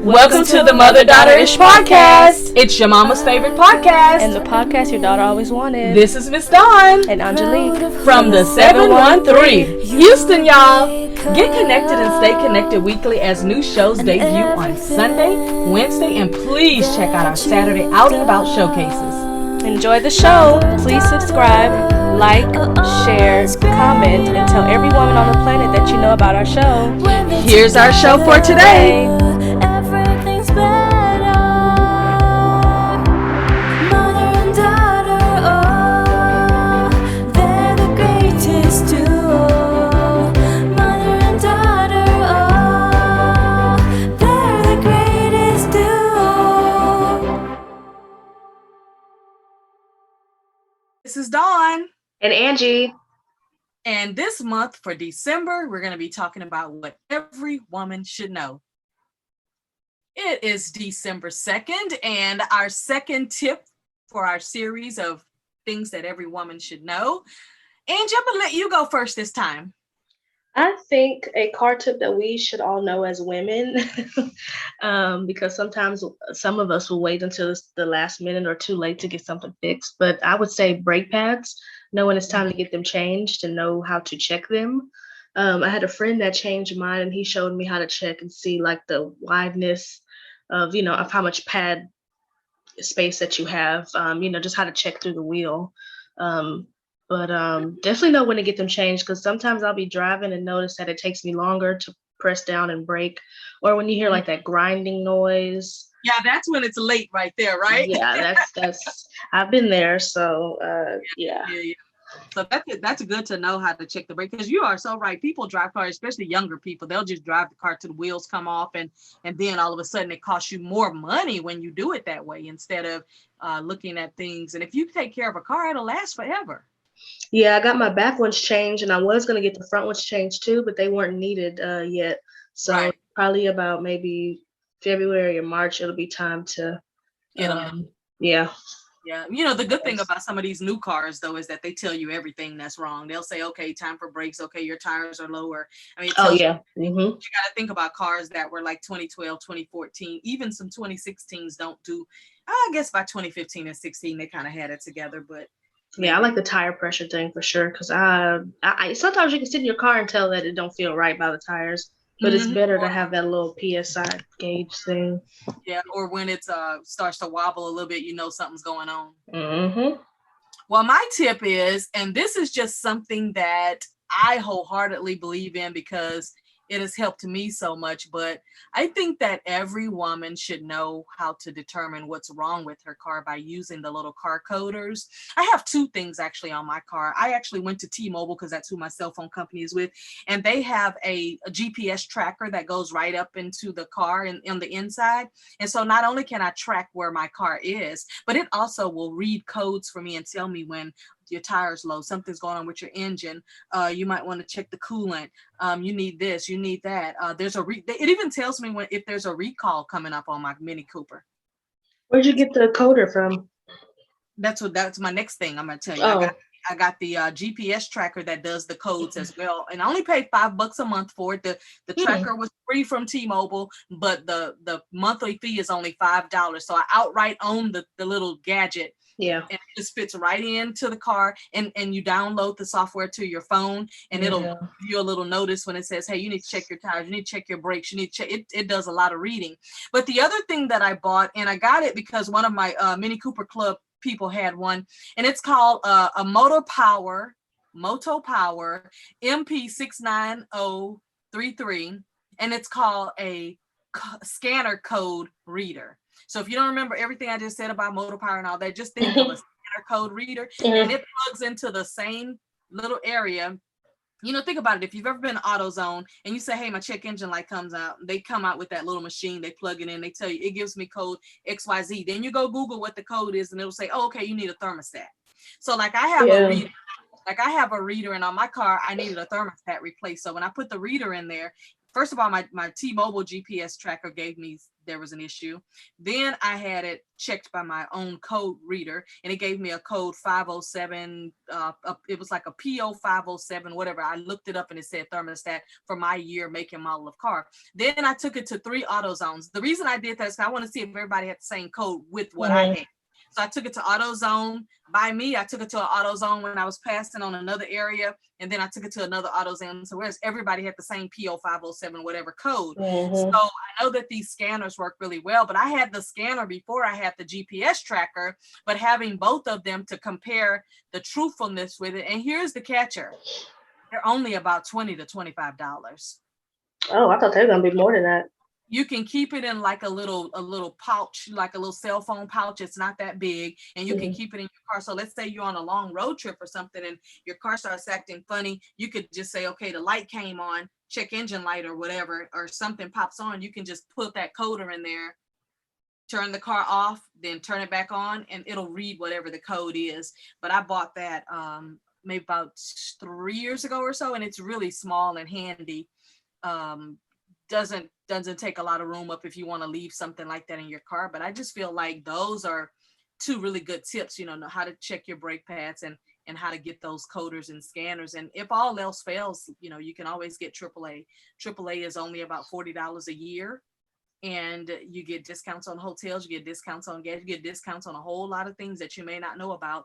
Welcome to the Mother Daughter-ish podcast. It's your mama's favorite podcast. And the podcast your daughter always wanted. This is Miss Dawn. And Angelique. From the 713. Houston, y'all. Get connected and stay connected weekly as new shows debut on Sunday, Wednesday, and please check out our Saturday Out and About showcases. Enjoy the show. Please subscribe, like, share, comment, and tell every woman on the planet that you know about our show. Here's our show for today. This is Dawn. And Angie. And this month for December, we're going to be talking about what every woman should know. It is December 2nd, and our second tip for our series of things that every woman should know. Angie, I'm going to let you go first this time. I think a car tip that we should all know as women, because sometimes some of us will wait until it's the last minute or too late to get something fixed. But I would say brake pads, know when it's time to get them changed and know how to check them. I had a friend that changed mine, and he showed me how to check and see like the wideness of, of how much pad space that you have, just how to check through the wheel. But definitely know when to get them changed, because sometimes I'll be driving and notice that it takes me longer to press down and brake, or when you hear like that grinding noise. Yeah, that's when it's late right there, right? Yeah, that's I've been there. So yeah. So that's good to know how to check the brake, because you are so right. People drive cars, especially younger people. They'll just drive the car till the wheels come off, and then all of a sudden it costs you more money when you do it that way instead of looking at things. And if you take care of a car, it'll last forever. Yeah, I got my back ones changed, and I was going to get the front ones changed too, but they weren't needed yet. So Probably about maybe February or March, it'll be time to get them. Yeah. Yeah. The good thing about some of these new cars, though, is that they tell you everything that's wrong. They'll say, okay, time for brakes. Okay, your tires are lower. I mean, You got to think about cars that were like 2012, 2014, even some 2016s don't do. I guess by 2015 and 16, they kind of had it together, but. Yeah, I like the tire pressure thing for sure, because I sometimes you can sit in your car and tell that it don't feel right by the tires, but it's better to have that little PSI gauge thing. Yeah, or when it starts to wobble a little bit, something's going on. Mm-hmm. Well, my tip is, and this is just something that I wholeheartedly believe in because it has helped me so much, but I think that every woman should know how to determine what's wrong with her car by using the little car coders. I have two things actually on my car. I actually went to T-Mobile because that's who my cell phone company is with, and they have a GPS tracker that goes right up into the car and on the inside. And so not only can I track where my car is, but it also will read codes for me and tell me when your tire's low, something's going on with your engine. You might want to check the coolant. You need this, you need that. It even tells me if there's a recall coming up on my Mini Cooper. Where'd you get the coder from? That's my next thing I'm gonna tell you. Oh. I got the GPS tracker that does the codes as well, and I only paid $5 a month for it. The tracker was free from T-Mobile, but the monthly fee is only $5. So I outright own the little gadget. Yeah. And it just fits right into the car, and you download the software to your phone, and it'll give you a little notice when it says, hey, you need to check your tires, you need to check your brakes, you need to check it does a lot of reading. But the other thing that I bought, and I got it because one of my Mini Cooper Club people had one, and it's called a Moto Power MP69033, and it's called a scanner code reader. So if you don't remember everything I just said about Motor Power and all that, just think of a scanner code reader, and it plugs into the same little area. Think about it. If you've ever been to AutoZone and you say, hey, my check engine light comes out, they come out with that little machine, they plug it in, they tell you, it gives me code XYZ. Then you go Google what the code is, and it'll say, oh, okay, you need a thermostat. So like I have a reader, and on my car, I needed a thermostat replaced. So when I put the reader in there, first of all, my T-Mobile GPS tracker gave me there was an issue. Then I had it checked by my own code reader, and it gave me a code 507. It was like a PO 507, whatever. I looked it up and it said thermostat for my year, make, and model of car. Then I took it to 3 AutoZones. The reason I did that is I want to see if everybody had the same code with what I had. So I took it to AutoZone by me. I took it to an AutoZone when I was passing on another area, and then I took it to another AutoZone. So whereas everybody had the same PO 507 whatever code. So I know that these scanners work really well, but I had the scanner before I had the GPS tracker, but having both of them to compare the truthfulness with it. And here's the catcher. They're only about $20 to $25. Oh, I thought they were gonna be more than that. You can keep it in like a little pouch, like a little cell phone pouch. It's not that big, and you can keep it in your car. So let's say you're on a long road trip or something and your car starts acting funny. You could just say, okay, the light came on, check engine light or whatever, or something pops on. You can just put that coder in there, turn the car off, then turn it back on, and it'll read whatever the code is. But I bought that maybe about 3 years ago or so, and it's really small and handy. Doesn't take a lot of room up if you want to leave something like that in your car. But I just feel like those are 2 really good tips, know how to check your brake pads and how to get those coders and scanners. And if all else fails, you can always get AAA. AAA is only about $40 a year, and you get discounts on hotels, you get discounts on gas, you get discounts on a whole lot of things that you may not know about.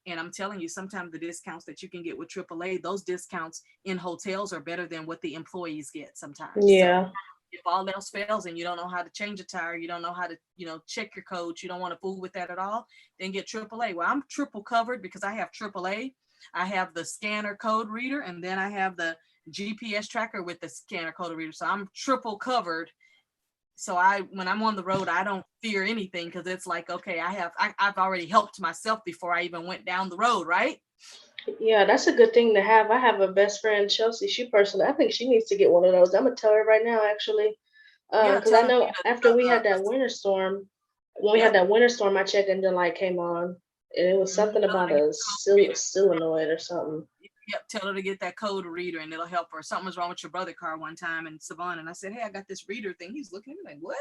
And I'm telling you, sometimes the discounts that you can get with AAA, those discounts in hotels are better than what the employees get sometimes. Yeah. So if all else fails and you don't know how to change a tire, you don't know how to, check your codes, you don't want to fool with that at all, then get AAA. Well, I'm triple covered because I have AAA. I have the scanner code reader, and then I have the GPS tracker with the scanner code reader. So I'm triple covered. So when I'm on the road, I don't fear anything because it's like, okay, I've already helped myself before I even went down the road, right? Yeah, that's a good thing to have. I have a best friend, Chelsea. I think she needs to get one of those. I'm gonna tell her right now, actually, Yeah, because I know after we had that winter storm, my check engine light came on, and it was something about a solenoid or something. Yep, tell her to get that code reader and it'll help her. Something was wrong with your brother's car one time in Savannah, and I said, hey, I got this reader thing. He's looking at me like, what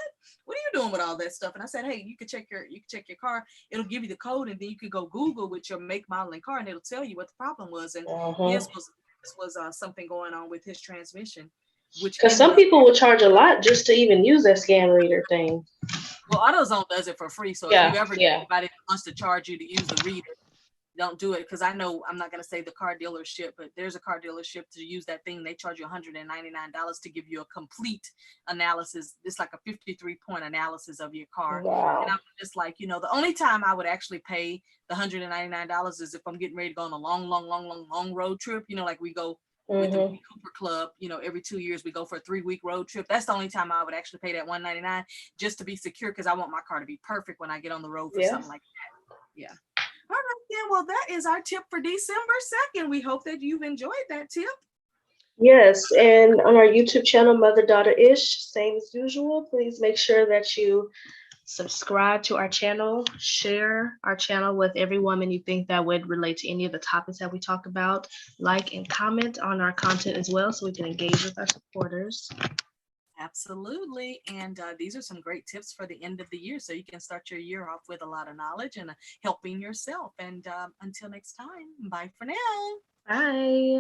are you doing with all that stuff? And I said, hey, you can check your car. It'll give you the code, and then you could go Google with your make, model, and car, and it'll tell you what the problem was. And his was something going on with his transmission. Because some people will charge a lot just to even use that scan reader thing. Well, AutoZone does it for free. So if you ever get anybody that wants to charge you to use the reader, don't do it. Because I know, I'm not going to say the car dealership, but there's a car dealership to use that thing. They charge you $199 to give you a complete analysis. It's like a 53-point analysis of your car. Wow. And I'm just like, the only time I would actually pay the $199 is if I'm getting ready to go on a long road trip. Like we go with the Cooper Club, every 2 years we go for a 3-week road trip. That's the only time I would actually pay that $199 just to be secure, because I want my car to be perfect when I get on the road for something like that. Yeah. All right, then. Well, that is our tip for December 2nd. We hope that you've enjoyed that tip. Yes, and on our YouTube channel, Mother Daughter Ish, same as usual. Please make sure that you subscribe to our channel, share our channel with every woman you think that would relate to any of the topics that we talk about. Like and comment on our content as well, so we can engage with our supporters. Absolutely. And these are some great tips for the end of the year, so you can start your year off with a lot of knowledge and helping yourself. And until next time, bye for now. Bye.